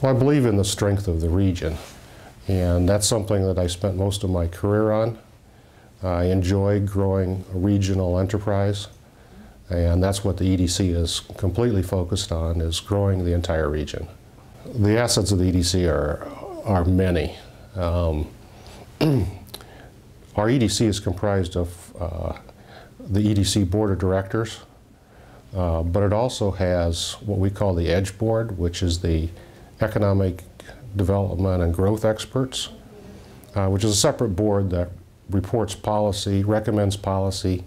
Well, I believe in the strength of the region, and that's something that I spent most of my career on. I enjoy growing a regional enterprise, and that's what the EDC is completely focused on, is growing the entire region. The assets of the EDC are many. Our EDC is comprised of the EDC Board of Directors, but it also has what we call the EDGE Board, which is the Economic Development and Growth Experts, which is a separate board that reports policy, recommends policy,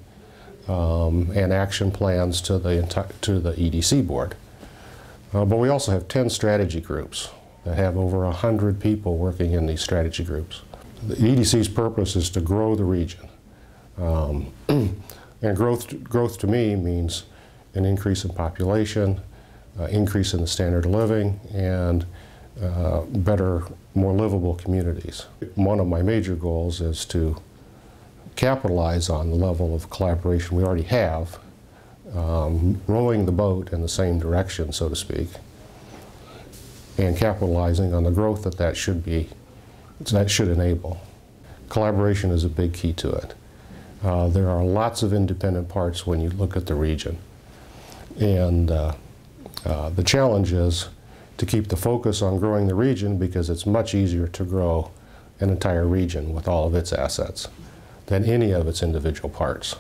and action plans to the EDC board. But we also have 10 strategy groups that have over 100 people working in these strategy groups. The EDC's purpose is to grow the region. And growth to me means an increase in population, increase in the standard of living, and better, more livable communities. One of my major goals is to capitalize on the level of collaboration we already have, rowing the boat in the same direction, so to speak, and capitalizing on the growth that should enable. Collaboration is a big key to it. There are lots of independent parts when you look at the region, and the challenge is to keep the focus on growing the region, because it's much easier to grow an entire region with all of its assets than any of its individual parts.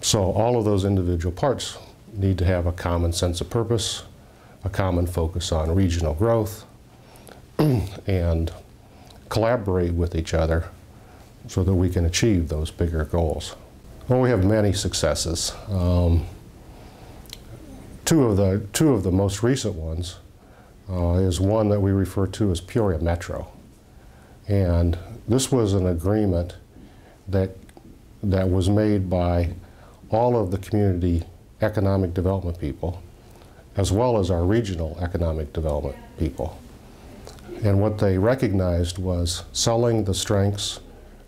So all of those individual parts need to have a common sense of purpose, a common focus on regional growth, and collaborate with each other so that we can achieve those bigger goals. Well, we have many successes. Two of the most recent ones is one that we refer to as Peoria Metro. And this was an agreement that was made by all of the community economic development people, as well as our regional economic development people. And what they recognized was selling the strengths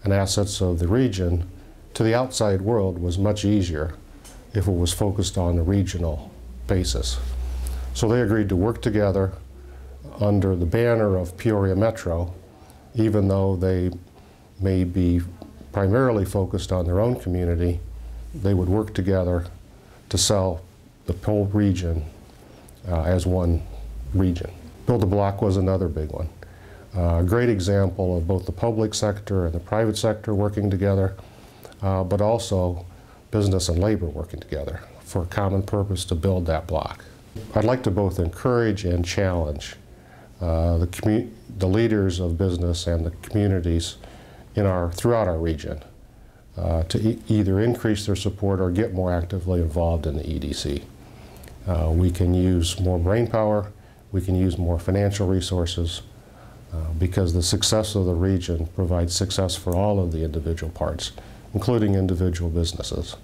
and assets of the region to the outside world was much easier if it was focused on a regional basis. So they agreed to work together under the banner of Peoria Metro, even though they may be primarily focused on their own community. They would work together to sell the whole region as one region. Build a Block was another big one. A great example of both the public sector and the private sector working together, but also business and labor working together for a common purpose to build that block. I'd like to both encourage and challenge the leaders of business and the communities throughout our region to either increase their support or get more actively involved in the EDC. We can use more brainpower, we can use more financial resources, because the success of the region provides success for all of the individual parts, including individual businesses.